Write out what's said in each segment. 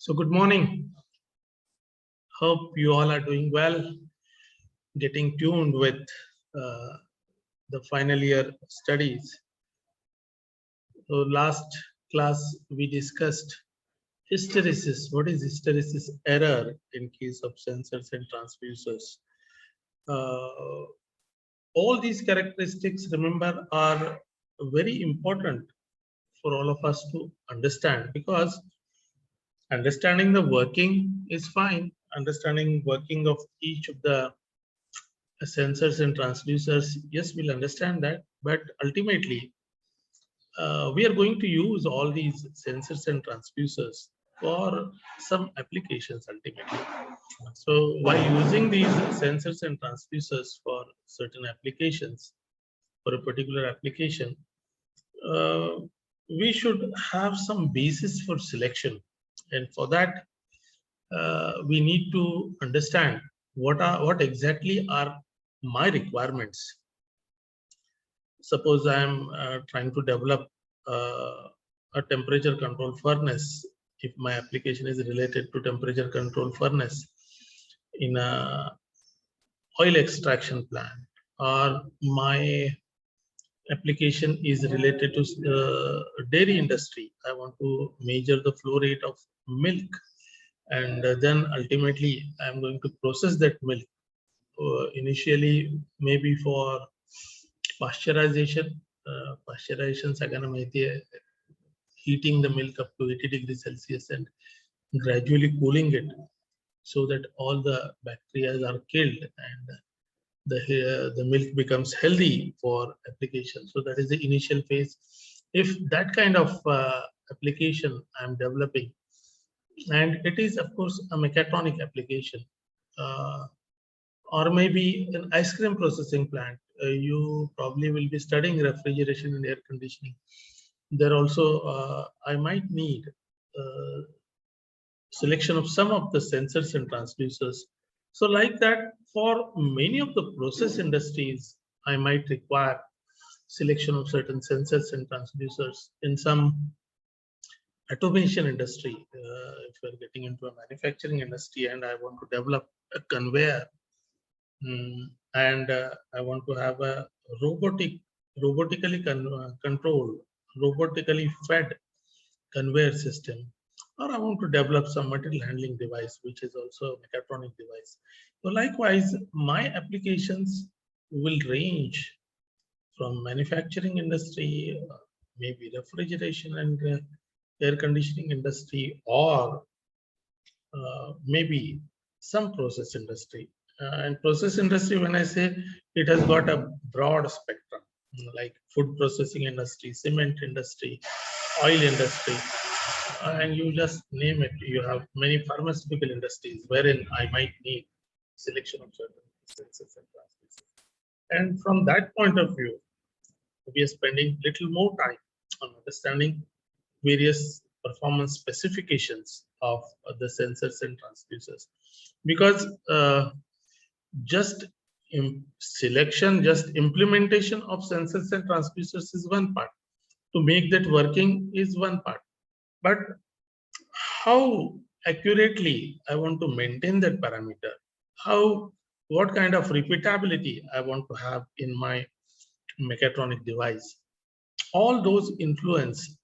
So good morning. Hope you all are doing well, getting tuned with uh, the final year studies. So last class we discussed hysteresis. What is hysteresis error in case of sensors and transducers? Uh, all these characteristics, remember, are very important for all of us to understand, because understanding the working is fine. Understanding working of each of the sensors and transducers, yes, we'll understand that, but ultimately we are going to use all these sensors and transducers for some applications ultimately. So while using these sensors and transducers for certain applications, for a particular application, uh, we should have some basis for selection, and for that we need to understand what exactly are my requirements. Suppose I am trying to develop a temperature control furnace. If my application is related to temperature control furnace in a oil extraction plant, or my application is related to dairy industry, I want to measure the flow rate of milk, and then ultimately I'm going to process that milk. Initially, maybe for pasteurization. Pasteurization सगळ्यांना माहिती आहे, heating the milk up to 80 degrees Celsius and gradually cooling it so that all the bacteria are killed and the milk becomes healthy for application. So that is the initial phase. If that kind of application I'm developing, and it is of course a mechatronic application, or maybe an ice cream processing plant, you probably will be studying refrigeration and air conditioning. There also I might need selection of some of the sensors and transducers. So like that, for many of the process industries, I might require selection of certain sensors and transducers. In some automation industry, if we're getting into a manufacturing industry and I want to develop a conveyor, and I want to have a robotically controlled, robotically fed conveyor system, or I want to develop some material handling device, which is also a mechatronic device. So likewise, my applications will range from manufacturing industry, maybe refrigeration and air conditioning industry, or maybe some process industry. And process industry, when I say, it has got a broad spectrum, like food processing industry, cement industry, oil industry, and you just name it. You have many pharmaceutical industries wherein I might need selection of certain sensors and transducers. And from that point of view, we are spending little more time on understanding various performance specifications of the sensors and transducers, because just selection, just implementation of sensors and transducers is one part. To make that working is one part, but how accurately I want to maintain that parameter, what kind of repeatability I want to have in my mechatronic device, all those influence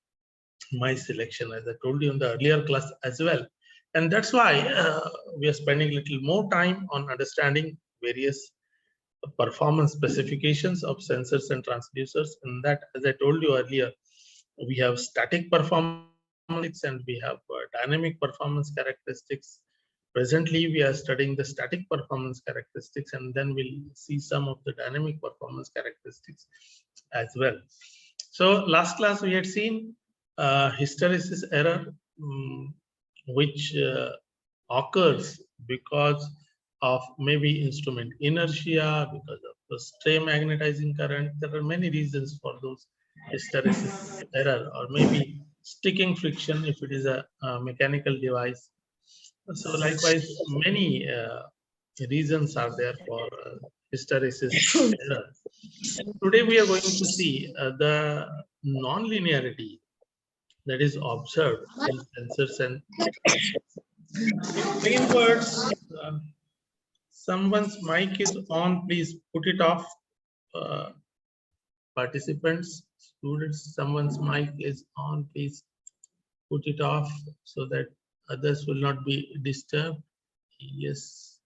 my selection, as I told you in the earlier class as well. And that's why we are spending a little more time on understanding various performance specifications of sensors and transducers. And that, as I told you earlier, we have static performance and we have dynamic performance characteristics. Presently, we are studying the static performance characteristics, and then we'll see some of the dynamic performance characteristics as well. So last class we had seen hysteresis error, which occurs because of maybe instrument inertia, because of the stray magnetizing current. There are many reasons for those hysteresis error, or maybe sticking friction if it is a mechanical device. So likewise, many reasons are there for hysteresis error. Today we are going to see the non-linearity that is observed in sensors and in plain words. Someone's mic is on, please put it off. Uh, Participants, students, someone's mic is on, please put it off so that others will not be disturbed. Yes.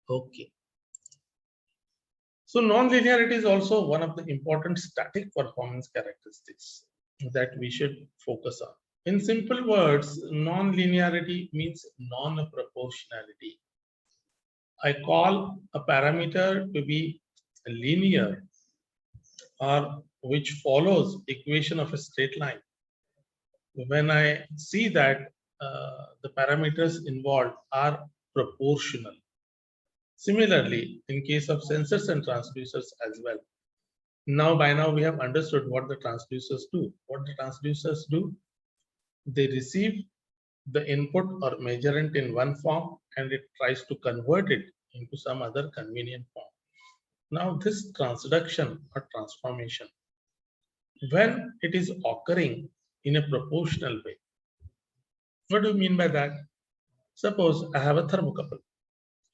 Okay. So non-linearity is also one of the important static performance characteristics that we should focus on. In simple words, non-linearity means non-proportionality. I call a parameter to be linear or which follows equation of a straight line when I see that the parameters involved are proportional. Similarly, in case of sensors and transducers as well. By now we have understood what the transducers do. What the transducers do, they receive the input or measurement in one form and it tries to convert it into some other convenient form. Now this transduction or transformation, when it is occurring in a proportional way, what do you mean by that? Suppose I have a thermocouple.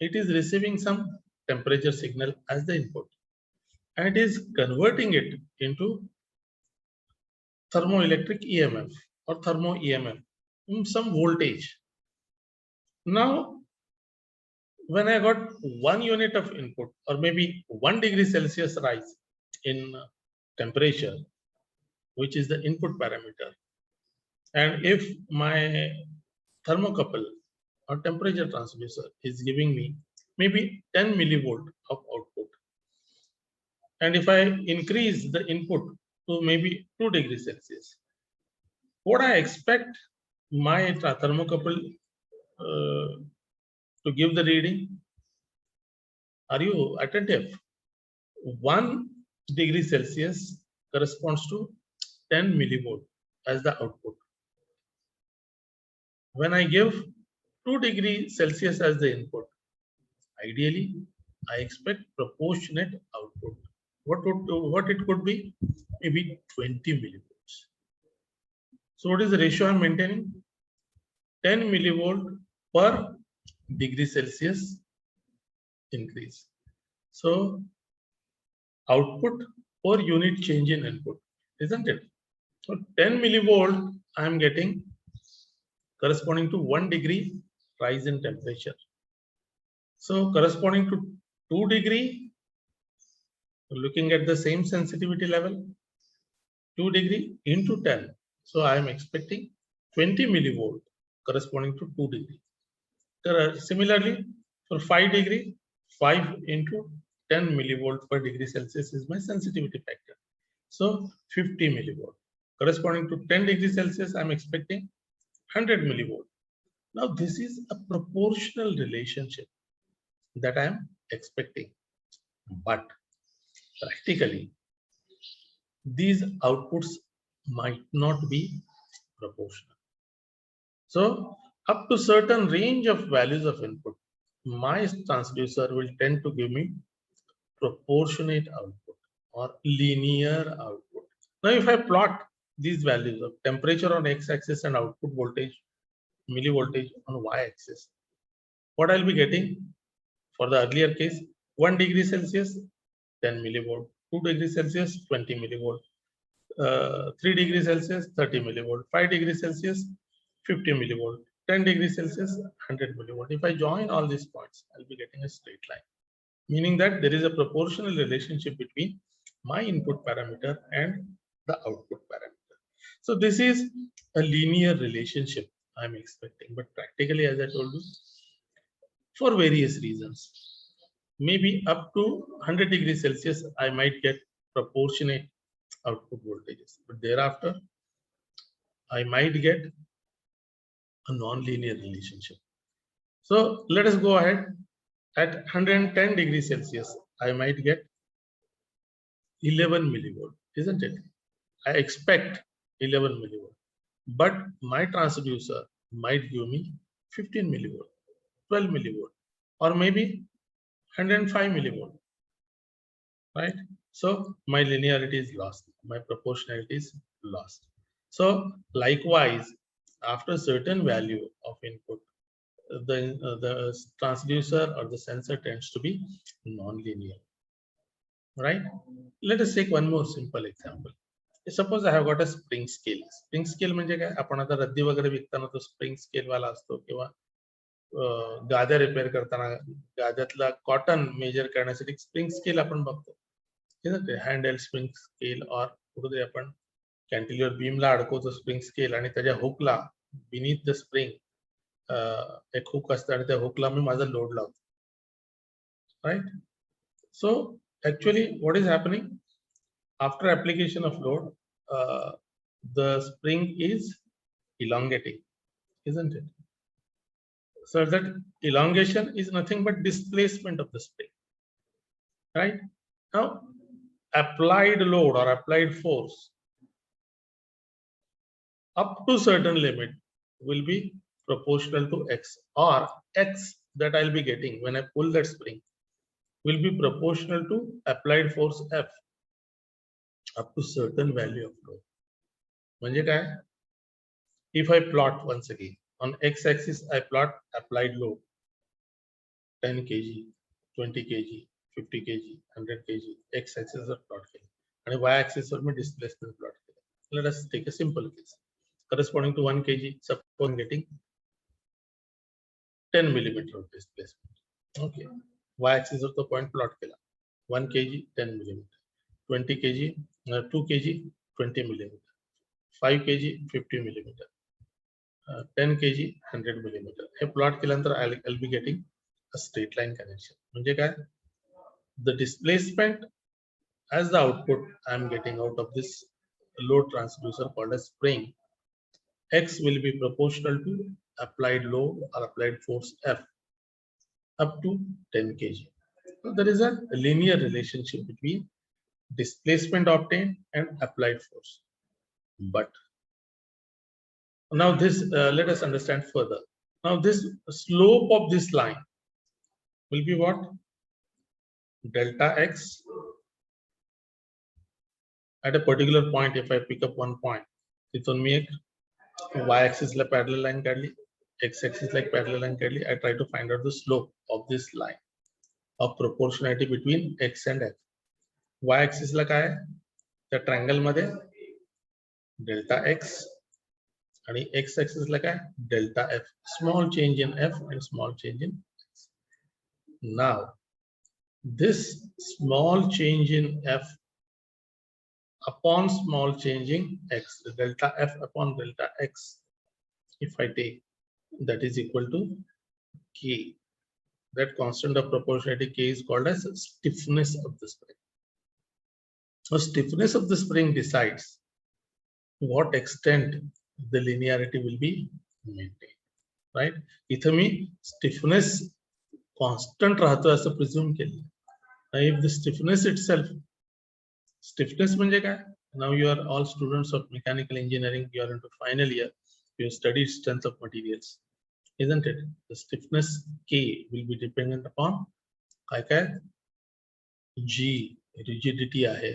It is receiving some temperature signal as the input and it is converting it into thermoelectric EMF or thermo EMF, some voltage. Now, when I got 1 unit of input or maybe 1 degree Celsius rise in temperature, which is the input parameter, and if my thermocouple or temperature transducer is giving me maybe 10 millivolt of output, and if I increase the input to maybe 2 degrees Celsius, what I expect my thermocouple to give the reading? Are you attentive? 1 degree Celsius corresponds to 10 millivolt as the output. When I give 2 degree Celsius as the input, ideally I expect proportionate output. What it could be? Maybe 20 millivolts. So what is the ratio I'm maintaining? 10 millivolt per degree Celsius increase. So output per unit change in input, isn't it? So 10 millivolt I am getting corresponding to 1 degree rise in temperature. So corresponding to 2 degree, looking at the same sensitivity level, 2 degree into 10. So I am expecting 20 millivolt corresponding to 2 degree. Similarly, for 5 degree, 5 into 10 millivolt per degree Celsius is my sensitivity factor. So 50 millivolt. Corresponding to 10 degrees Celsius, I'm expecting 100 millivolt. Now this is a proportional relationship that I'm expecting. But practically, these outputs might not be proportional. So up to certain range of values of input, my transducer will tend to give me proportionate output or linear output. Now if I plot these values of temperature on x-axis and output voltage, millivoltage on y-axis, what I'll be getting for the earlier case, 1 degree Celsius, 10 millivolt, 2 degrees Celsius, 20 millivolt, 3 degrees Celsius, 30 millivolt, 5 degrees Celsius, 50 millivolt, 10 degrees Celsius, 100 millivolt. If I join all these points, I'll be getting a straight line, meaning that there is a proportional relationship between my input parameter and the output parameter. So this is a linear relationship I'm expecting, but practically, as I told you, for various reasons, maybe up to 100 degrees Celsius, I might get proportionate output voltages, but thereafter, I might get a non-linear relationship. So let us go ahead. At 110 degrees Celsius, I might get 11 millivolt, isn't it? I expect 11 millivolt, but my transducer might give me 15 millivolt, 12 millivolt, or maybe 105 millivolt, right? So my linearity is lost, my proportionality is lost. So likewise, after certain value of input, the transducer or the sensor tends to be non-linear, right? Let us take one more simple example. Suppose I have got a spring scale. Spring scale म्हणजे काय? आपण आता रद्दी वगैरे विकताना तो spring scale वाला असतो, किंवा गाद्या रिपेअर करताना गाद्यातला कॉटन मेजर करण्यासाठी स्प्रिंग स्केल आपण बघतो. हँडल स्प्रिंग स्केल, और कुठेतरी आपण कॅन्टिलिव्हर बीमला अडकवतो स्प्रिंग स्केल, आणि त्याच्या हुकला बिनीथ द स्प्रिंग एक हुक असतं, आणि त्या हुकला मी माझा लोड लावतो, right? So actually what is happening after application of load, the spring is elongating, isn't it? So that elongation is nothing but displacement of the spring, right? Now applied load or applied force up to certain limit will be proportional to x, or x that I'll be getting when I pull that spring will be proportional to applied force F up to certain value of load. म्हणजे काय? If I plot once again on x-axis, I plot applied load 10 kg, 20 kg, 50 kg, 100 kg. X-axis were plot केलं, आणि y-axis वर मी displacement plot केलं. Let us take a simple case corresponding to 1 kg. Suppose I'm getting 10 millimeter of displacement. Okay. Y-axis वर तो point plot केला. 1 kg 10 millimeter, 20 kg 2 kg 20 millimeter, 5 kg 50 millimeter, 10 kg 100 millimeter. हे plot केल्यानंतर I'll be getting a straight line connection. म्हणजे काय? The displacement as the output I am getting out of this load transducer called as spring, x will be proportional to applied load or applied force F up to 10 kg. So there is a linear relationship between displacement obtained and applied force. But now this, let us understand further. Now this slope of this line will be what? Delta x at a particular point. If I pick up one point, तिथून मी एक y-axis ला parallel line काढली, x-axis like parallel line काढली. I try to find out the slope of this line of proportionality between x and f. Y-axis ला काय? त्या triangle मध्ये delta x, आणि x-axis ला काय? Delta f. Small change in f and small change in x. Now this small change in f upon small change in x, delta f upon delta x, if I take, that is equal to k. That constant of proportionality k is called as stiffness of the spring. So stiffness of the spring decides to what extent the linearity will be maintained, right? इथं मी stiffness constant राहतो असं presume केलं. If the stiffness itself, stiffness म्हणजे काय? Now you are all students of mechanical engineering, you are into final year, you studied strength of materials, isn't it? The stiffness K will be dependent upon काय G, rigidity आहे,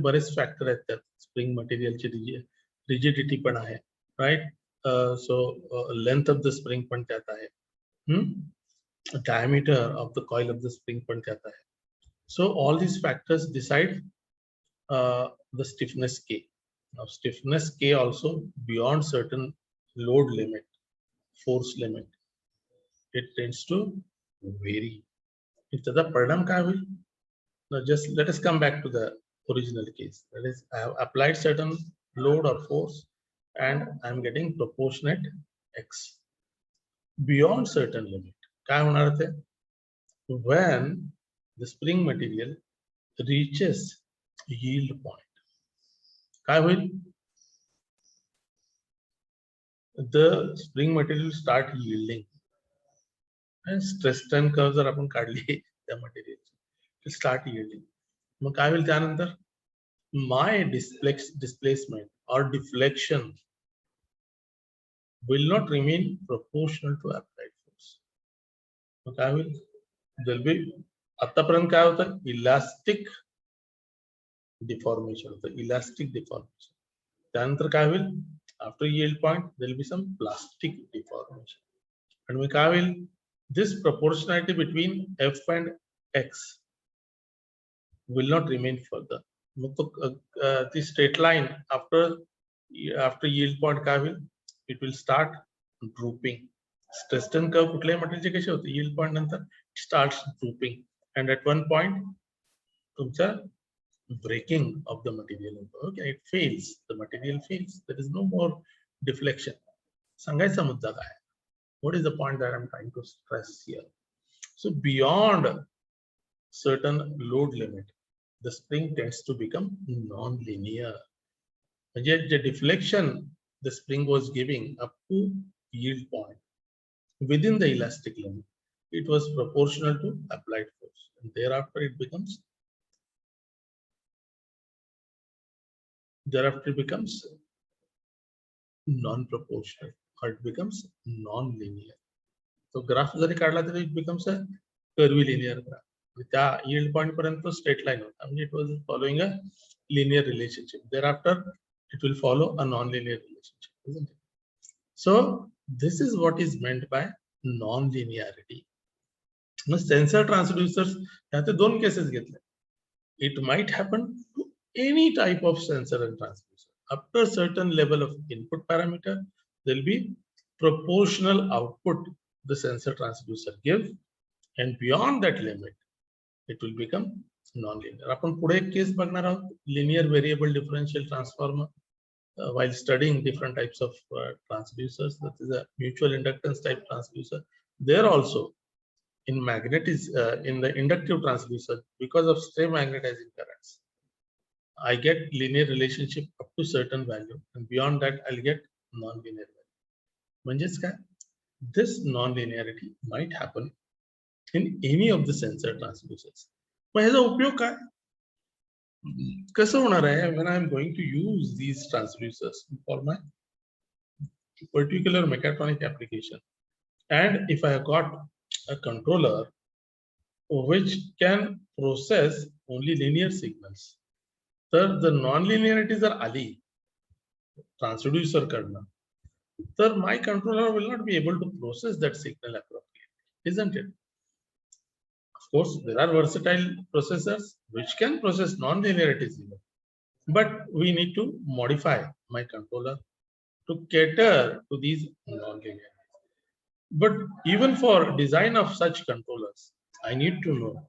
बरेच factor आहेत त्यात. Spring मटेरियलची rigidity पण आहे, right? So length of the spring पण त्यात आहे, diameter of the coil of the spring पण त्यात आहे. So all these factors decide the stiffness K. Now stiffness K also beyond certain load limit, force limit, it tends to vary. त्याचा परिणाम काय होईल? Now just let us come back to the original case. That is, I have applied certain load or force and I am getting proportionate x. Beyond certain limit, काय होणार ते? When the spring material reaches yield point, काय होईल? The spring material start yielding. And stress strain curve जर आपण काढली त्या material, it start yielding. मग काय होईल त्यानंतर? My displacement or deflection will not remain proportional to applied force. मग काय होईल? There will be, आतापर्यंत काय होतं? इलास्टिक डिफॉर्मेशन होतं, इलास्टिक डिफॉर्मेशन. त्यानंतर काय होईल? After yield point, there will be some plastic deformation. And we will this proportionality between f and x will not remain further. The straight line after yield point it will start drooping. Stress strain curve कुठल्याही मटेरियलचे कसे होते yield point नंतर starts drooping, and at one point तुमचा breaking of the material, okay, it fails, the material fails, there is no more deflection. सांगायचा मुद्दा काय? What is the point that I'm trying to stress here? So beyond certain load limit, the spring tends to become non-linear. Yet the deflection the spring was giving up to yield point within the elastic limit, it was proportional to applied force, and thereafter it becomes non-proportional, or it becomes non-linear. So graph जरी काढला तरी it becomes a curvilinear graph. त्या yield point पर्यंत straight line होता, म्हणजे it was following a linear relationship. Thereafter it will follow a non-linear relationship, isn't it? So this is what is meant by non-linearity. Sensor transducers, याचे दोन cases घेतले. It might happen to any type of sensor and transducer. After a certain level of input parameter, there will be proportional output the sensor transducer gives, and beyond that limit, it will become non-linear. आपण पुढे एक case बघणार आहोत, linear variable differential transformer. While studying different types of transducers, that is a mutual inductance type transducer. There also, in in the inductive transducer, because of stray magnetizing currents, I get linear relationship up to certain value, and beyond that I'll get non-linear value. म्हणजेच काय? This non-linearity might happen in any of the sensor transducers. मग ह्याचा उपयोग काय? कसं होणार आहे when I am going to use these transducers for my particular mechatronic application, and if I have got a controller which can process only linear signals, तर the non-linearity जर आली transducer कडनं, तर my controller will not be able to process that signal appropriately, isn't it? Of course, there are versatile processors which can process non-linearities even, but we need to modify my controller to cater to these non-linearities. But even for design of such controllers, I need to know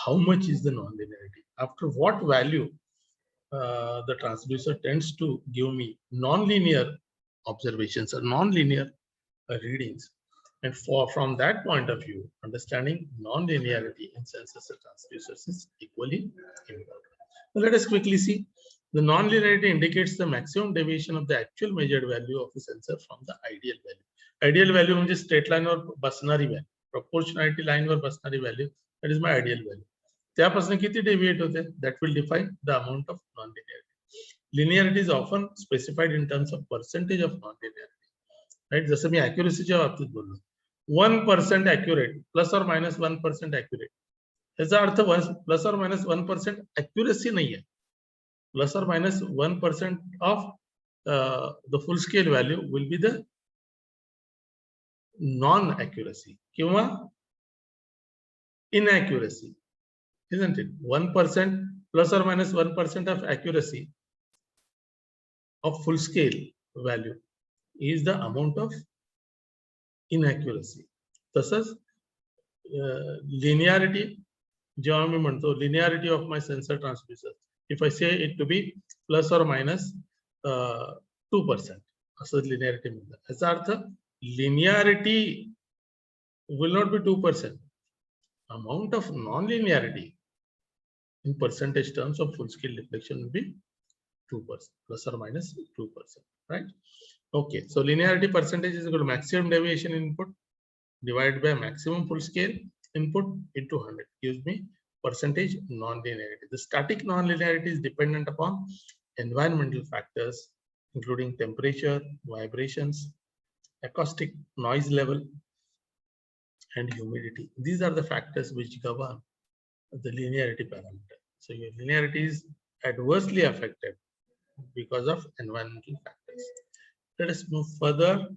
how much is the non-linearity, after what value the transducer tends to give me non-linear observations or non-linear readings. And from that point of view, understanding non-linearity in sensors and transducers is equally important. So let us quickly see. The non-linearity indicates the maximum deviation of the actual measured value of the sensor from the ideal value. Ideal value म्हणजे straight line or बसणारी value. Proportionality line were बसणारी value, that is my ideal value. त्यापासून किती deviate होते? That will define the amount of non-linearity. Linearity is often specified in terms of percentage of non-linearity. Right? जसं मी accuracyच्या बाबतीत बोललो. 1% accurate, plus or minus 1% accurate. याचा अर्थ plus or minus 1% accuracy नाही आहे. Plus or minus 1% of the full scale value will be the non-accuracy किंवा inaccuracy, isn't it? 1% plus or minus 1% of accuracy of full scale value is the amount of inaccuracy. तसंच linearity जेव्हा मी म्हणतो linearity of my sensor transducer, if I say it to be plus or minus 2%, असं linearity म्हणतात. याचा अर्थ linearity will not be 2%. Amount of non-linearity in percentage terms of full scale deflection will be 2%, plus or minus 2%, right? Okay, so linearity percentage is equal to maximum deviation input divided by maximum full scale input into 100, gives me percentage non-linearity. The static non-linearity is dependent upon environmental factors, including temperature, vibrations, acoustic noise level, and humidity. These are the factors which govern the linearity parameter. So your linearity is adversely affected because of environmental factors. Let us move further.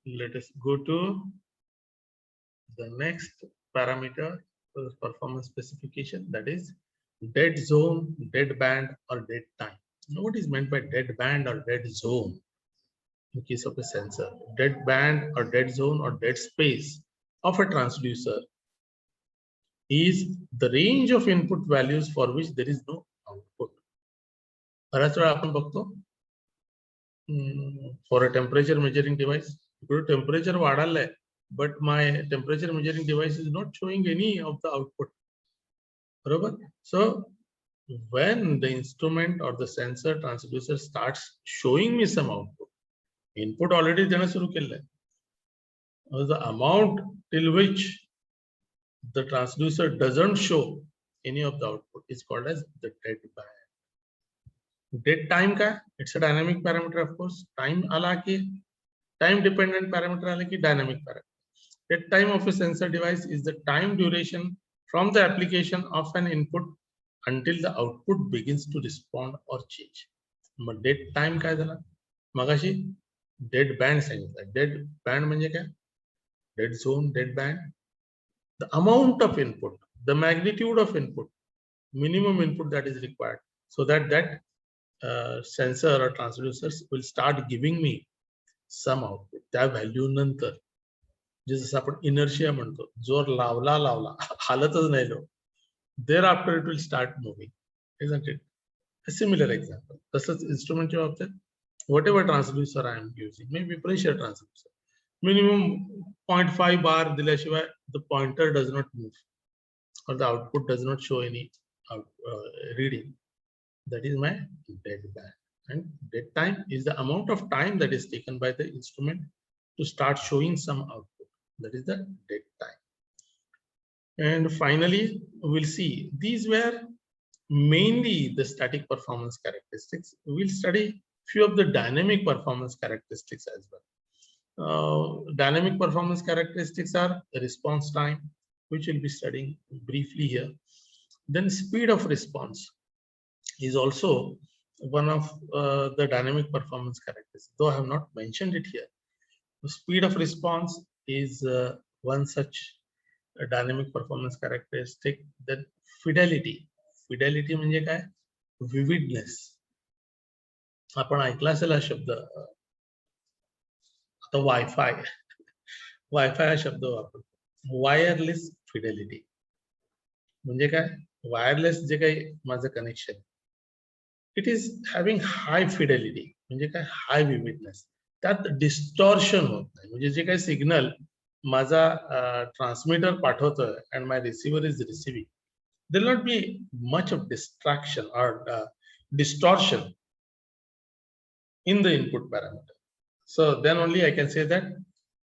Let us go to the next parameter for the performance specification, that is dead zone, dead band, or dead time. Now, what is meant by dead band or dead zone in case of a sensor? Dead band or dead zone or dead space of a transducer is the range of input values for which there is no output. बऱ्याच वेळा आपण बघतो for a temperature measuring device, temperature वाढायला आहे, but my temperature measuring device is not showing any of the output. बरोबर? So when the instrument or the sensor transducer starts showing me some output, input already देणं सुरू केलं आहे. The amount till which the transducer doesn't show any of the output is called as the dead band. Dead time का? It's a dynamic parameter, of course. Time आला की time dependent parameter आला की dynamic parameter. Dead time of a sensor device is the time duration from the application of an input until the output begins to respond or change. Mug dead time काय झाला? मगाशी dead band सांगितलं. Dead band म्हणजे काय? Dead zone, dead band. The amount of input, the magnitude of input, minimum input that is required, so that sensor or transducers will start giving me some output. त्या value नंतर जसं आपण inertia म्हणतो, जोर लावला लावला हालतच नाही लो, thereafter it will start moving, isn't it? A similar example. तसंच instrument च्या बाबतीत whatever transducer I am using, maybe pressure transducer, minimum 0.5 bar दिल्याशिवाय the pointer does not move or the output does not show any reading. That is my dead band. And dead time is the amount of time that is taken by the instrument to start showing some output. That is the dead time. And finally, we'll see these were mainly the static performance characteristics. We'll study few of the dynamic performance characteristics as well. Dynamic performance characteristics are response time, which we'll be studying briefly here. Then speed of response is also one of the dynamic performance characteristics, though I have not mentioned it here. The speed of response is one such dynamic performance characteristic. Then fidelity. Fidelity म्हणजे काय? Vividness. आपण ऐकला असेल हा शब्द. आता wifi हा शब्द वापरतो. वायरलेस फिडेलिटी म्हणजे काय? वायरलेस जे काही माझं connection, it is having hi Fidelity म्हणजे काय? हाय विविडनेस. त्यात डिस्टॉर्शन होत नाही. म्हणजे जे काही सिग्नल माझा ट्रान्समीटर पाठवतोय and my receiver is receiving, there will not be much of distraction or distortion in the input parameter. So then only I can say that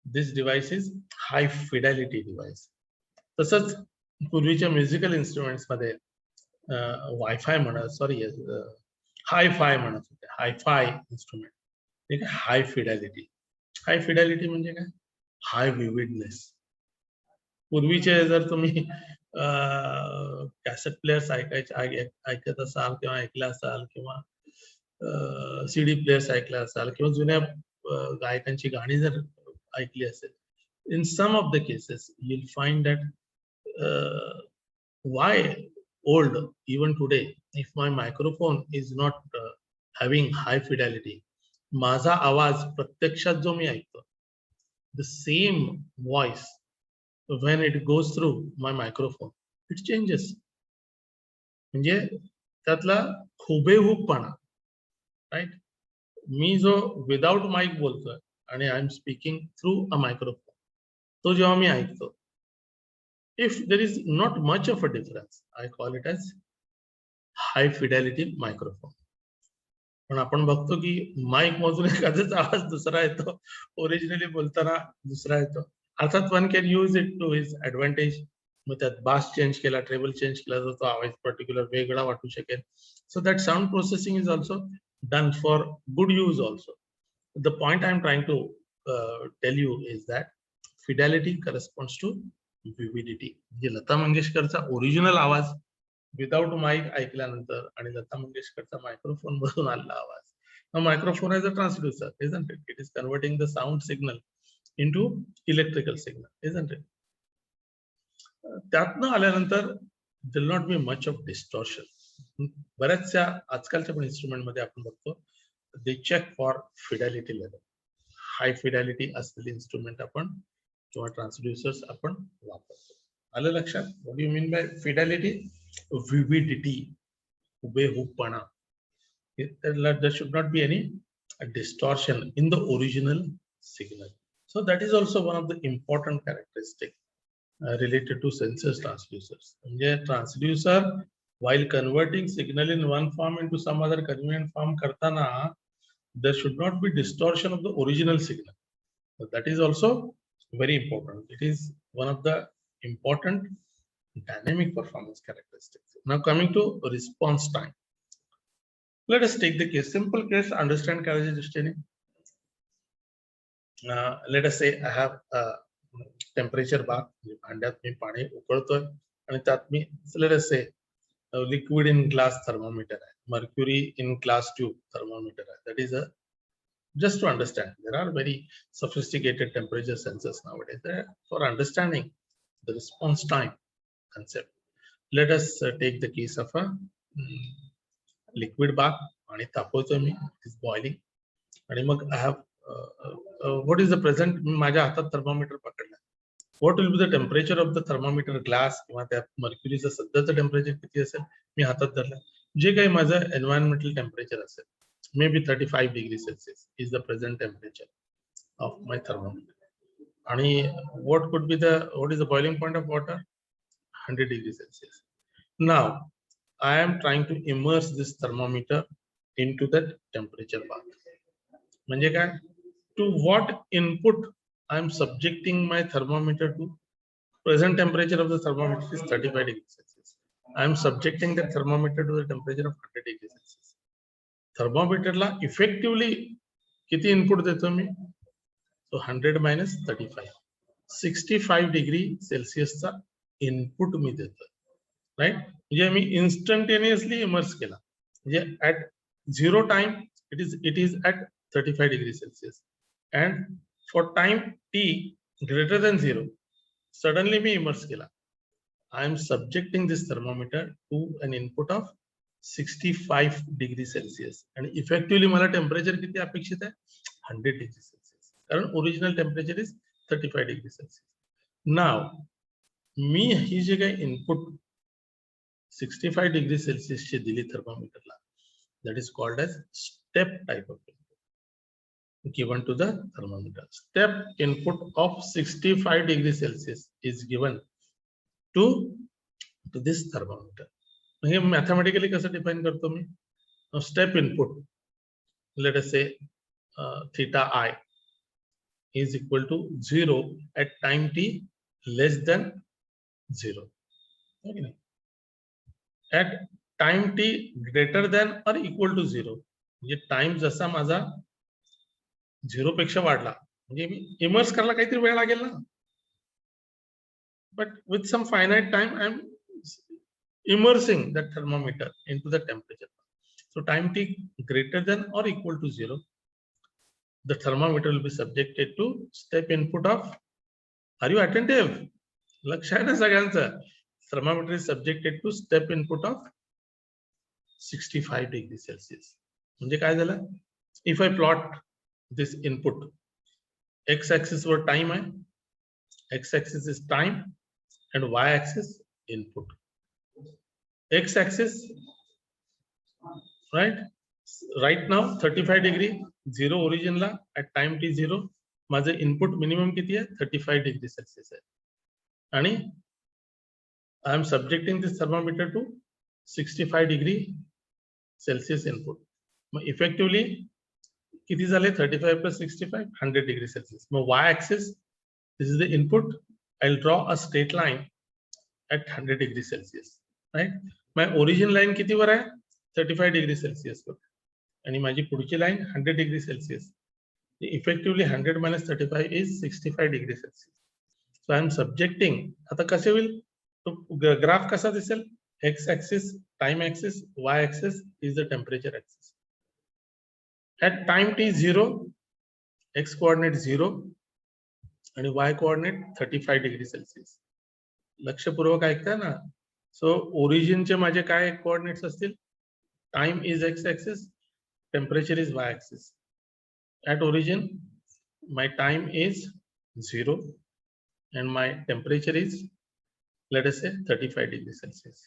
this device is high fidelity device. तसंच पूर्वीच्या musical instruments मध्ये wifi म्हणत, sorry hi-fi म्हणत होते. Hi-fi instrument, ठीक आहे. हाय Fidelity. हाय Fidelity म्हणजे काय? हाय विविडनेस. पूर्वीचे जर तुम्ही कॅसेट प्लेयर्स ऐकत असाल किंवा ऐकला असाल किंवा सीडी प्लेयर्स ऐकला असाल किंवा जुन्या गायकांची गाणी जर ऐकली असेल, in some of the cases you'll find that why old even today, if my microphone is not having high fidelity, माझा आवाज प्रत्यक्षात जो मी ऐकतो, the same voice when it goes through my microphone, it changes. म्हणजे त्यातला हुबेहूबपणा, right? मी जो without mic बोलतोय आणि I am speaking through a microphone, तो जेव्हा मी ऐकतो, if there is not much of a difference, I call it as high fidelity microphone. पण आपण बघतो की माइक मधून एखादाच आवाज दुसरा येतो, ओरिजिनली बोलताना दुसरा येतो. अर्थात one can use it to his advantage. मग त्यात बास चेंज केला, ट्रेबल चेंज केला तर तो आवाज पर्टिक्युलर वेगळा वाटू शकेल. So that sound processing is also done for good use also. The point I am trying to tell you is that fidelity corresponds to vividity. म्हणजे लता मंगेशकरचा ओरिजिनल आवाज विदाउट माइक ऐकल्यानंतर आणि लता मंगेशकरचा मायक्रोफोन मधून आलेला आवाज A microphone is a transducer, isn't it? It is converting the sound signal into electrical signal, isn't it? त्यातनं आल्यानंतर there will not be much of distortion. बऱ्याचशा आजकालच्या पण इन्स्ट्रुमेंट मध्ये आपण बघतो they check for fidelity level. हाय फिडॅलिटी असलेले instrument आपण किंवा ट्रान्सड्युसर्स आपण वापरतो. आलं लक्षात? What do you mean by fidelity? Vividity, हुबेहूबपणा. There should not be any distortion in the original signal. So that is also one of the important characteristic related to sensors transducers. म्हणजे transducer while converting signal in one form into some other convenient form करताना there should not be distortion of the original signal. So that is also very important. It is one of the important dynamic performance characteristics. Now coming to response time. Let us take the case, simple case, understand करायच्या दृष्टीने. Let us say I have a temperature bath. भांड्यात मी पाणी उकळतोय आणि त्यात मी let us say liquid in glass thermometer आहे, mercury in glass tube thermometer आहे. That is a just to understand. There are very sophisticated temperature sensors nowadays. For understanding the response time concept, let us take the case of a liquid bath. आणि तापवतोय मी, it is boiling. आणि मग I have what is the present, माझ्या हातात thermometer पकडला. What will be the temperature of the thermometer glass किंवा त्या मर्क्युरीचं सध्याचं temperature किती असेल, मी हातात धरलं. जे काही माझं एन्व्हायरमेंटल टेम्परेचर असेल, maybe 35 degrees Celsius is the present temperature of my thermometer. आणि what is the boiling point of water? 100 degrees Celsius. Now I am trying to immerse this thermometer into that temperature bath. म्हणजे काय? To what input I am subjecting my thermometer to? Present temperature of the thermometer is 35 degrees Celsius. I am subjecting the thermometer to the temperature of 100 degrees Celsius. Thermometer La effectively किती input देतो मी? So 100 minus 35. 65 degree Celsius चा input मी देतो. Right? म्हणजे मी instantaneously immerse केला. म्हणजे at zero time it is at 35 degrees Celsius. And for time t greater than 0, suddenly me immerse केला. I am subjecting this thermometer to an input of 65 degrees Celsius. And effectively मला temperature किती अपेक्षित आहे? 100 degrees Celsius. कारण original temperature is 35 degrees Celsius. Now मी ही जे काही input 65 degrees Celsius ची दिली थर्मोमीटरला, that is called as step type of input given to the thermometer. Step input of 65 degrees Celsius is given to this thermometer. म्हणजे mathematically कसं define करतो मी? Step input, let us से theta I is equal to 0 at time t less than 0. Okay. At time t greater than or equal to 0, म्हणजे time जसा माझा 0 पेक्षा वाढला, म्हणजे मी इमर्स करायला काहीतरी वेळ लागेल ना. But with some finite time, I am immersing that thermometer into the temperature. So time t greater than or equal to 0, the thermometer will be subjected to step input of, are you attentive? लक्ष आहे ना सगळ्यांचं? Thermometer is subjected to step input of 65 degrees Celsius. म्हणजे काय झालं? If I plot this input, x axis were time आहे, x axis is time and y axis input. X axis, right now 35 degree 0 origin La at time t 0 माझं input minimum किती आहे? 35 degrees Celsius आहे. आणि I am subjecting this thermometer to 65 degree Celsius input. Mug effectively किती झाले? 35 plus 65, 100 degrees Celsius. Mug y axis, this is the input. I'll draw a straight line at 100 degrees Celsius. Right? My origin line किती वर आहे? 35 degrees Celsius वर. आणि माझी पुढची line 100 degrees Celsius. Effectively 100 minus 35 is 65 degrees Celsius. So I am subjecting. आता कसे होईल? तो graph कसा दिसेल? X axis, time axis, y axis is the temperature axis. at time t 0, x coordinate 0 आणि y coordinate 35 डिग्री सेल्सिअस. लक्षपूर्वक ऐकताय ना. सो ओरिजिनचे माझे काय कोऑर्डिनेट्स असतील? Time is x axis, temperature is y axis. At origin my time is 0 and my temperature is, let us say, 35 degree Celsius.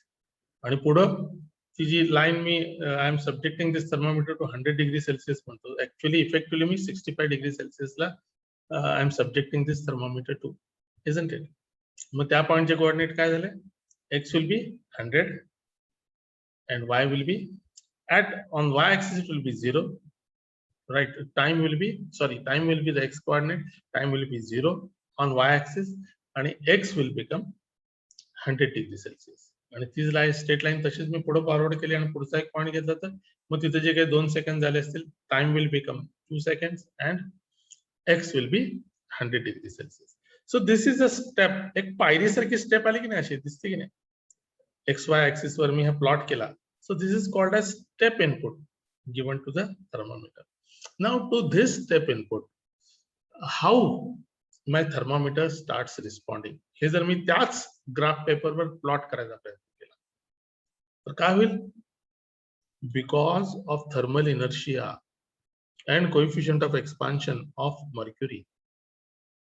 आणि पुढं ती जी लाईन मी I am subjecting this thermometer to 100 degree Celsius म्हणतो, actually effectively मी 65 degree सेल्सिअसला I am subjecting this thermometer to, isn't it? मग त्या पॉइंटचे कोऑर्डिनेट काय झाले? x will be 100 and y will be on y axis it will be 0, right? Time will be the x coordinate, time will be 0 on y axis and x will become 100 degree Celsius. आणि ती line straight line तशीच मी पुढे forward केली आणि पुढचा एक point घेतला तर मग तिथे जे काही 2 सेकंड झाले असतील, time will become 2 seconds and x will be 100 degree Celsius. So this is a step. एक पायरी सारखी स्टेप आली की नाही, अशी दिसते की नाही? XY axis वर मी हा प्लॉट केला. So this is called as step input given to the thermometer. Now to this step input, how my thermometer starts responding, हे जर मी त्याच ग्राफ पेपरवर प्लॉट करायचा प्रयत्न केला तर काय होईल? Because of thermal inertia and coefficient of expansion of mercury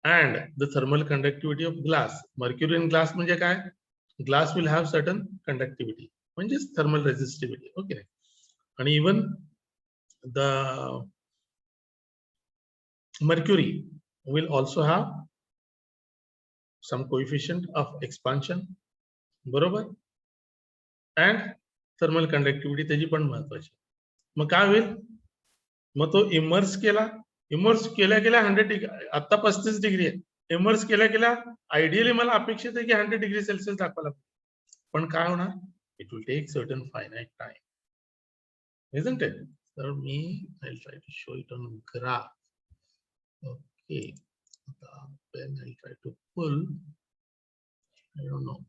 and the thermal conductivity of glass. Mercury in glass म्हणजे काय? Glass will have certain conductivity, म्हणजेच thermal resistivity. Okay. And even the mercury will also have some coefficient of expansion, बरोबर? And thermal conductivity त्याची पण महत्वाची. मग काय होईल? मग तो इमर्स केल्या 100 डिग्री, आता 35 डिग्री आहे. इमर्स केल्या आयडियली मला अपेक्षित आहे की 100 डिग्री सेल्सिअस दाखवायला, पण काय होणार? It will take certain finite time, isn't it? तर मी I'll try to show it on graph. Okay, then I'll try to pull, I don't know,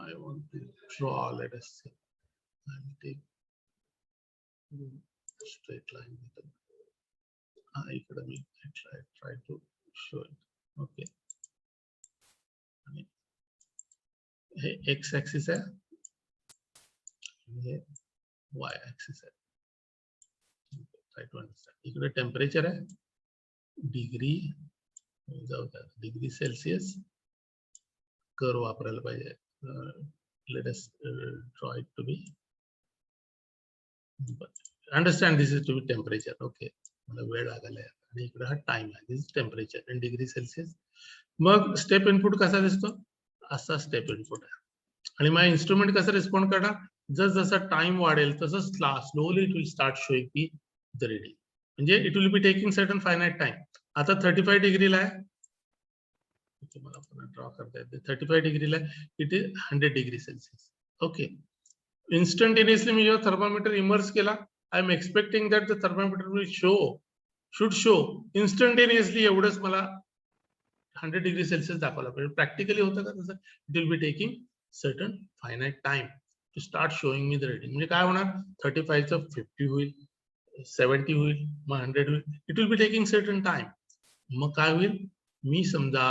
I want to draw, let us say, I'll take straight line. I try to show it. Okay, hey x axis है, ये y axis है. Try to understand. इकडे temperature आहे, degree Celsius curve वापरायला पाहिजे. Let us draw it to be, understand this is to be temperature. Okay, मला वेळ लागला आहे. आणि इकडे हा टाइम आहे, this is temperature in degree Celsius. मग स्टेप इनपुट कसा दिसतो? असा स्टेप इनपुट आहे. आणि माझा इन्स्ट्रुमेंट कसं रिस्पॉन्ड करणार? जसा टाइम वाढेल तसं slowly it will start showing की द रीडिंग, म्हणजे it will be taking certain finite time. आता 35 डिग्रीला आहे, मला पुन्हा ड्रॉ करता येते. 35 डिग्रीला it is 100 degree Celsius. Okay, instantaneously मी जेव्हा थर्मोमीटर इमर्स केला, I am expecting that the thermometer will should show instantaneously एवढंच मला 100 डिग्री सेल्सिअस दाखवायला पाहिजे. प्रॅक्टिकली होतं का तसं? It will be taking certain finite time to start showing me the reading. म्हणजे काय होणार? 35 चं 50 होईल, 70 होईल, मग 100 होईल. It will be taking certain time. मग काय होईल? मी समजा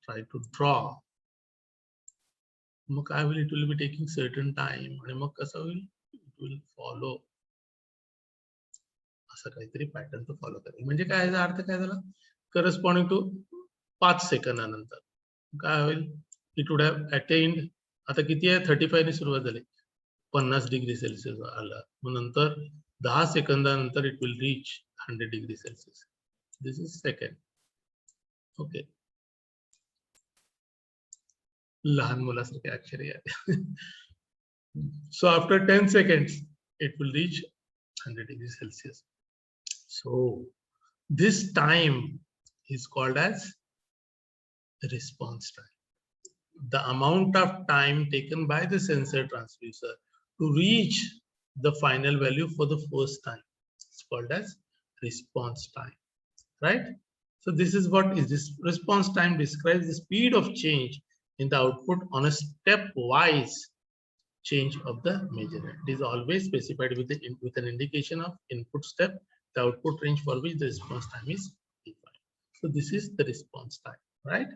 ट्राय टू ड्रॉ, मग काय होईल? It will be taking certain time. आणि मग कसं होईल? इट विल फॉलो असं काहीतरी पॅटर्न तो फॉलो करेल. म्हणजे काय, याचा अर्थ काय झाला? करस्पॉन्डिंग टू 5 सेकंदानंतर काय होईल? इट वुड हॅव अटेन्ड, आता किती आहे? 35 ने सुरुवात झाली, 50 डिग्री सेल्सिअस आला. मग नंतर 10 सेकंदानंतर it will reach 100 degree Celsius. This is second. Okay, लहान मुलासारखे अक्षर आहे. So after 10 seconds it will reach 100 degrees Celsius. So this time is called as response time. The amount of time taken by the sensor transducer to reach the final value for the first time is called as response time, right? So this is what is this response time. Describes the speed of change in the output on a stepwise change of the measure. It is always specified with an indication of input step, the output range for which the response time is defined. So this is the response time, right?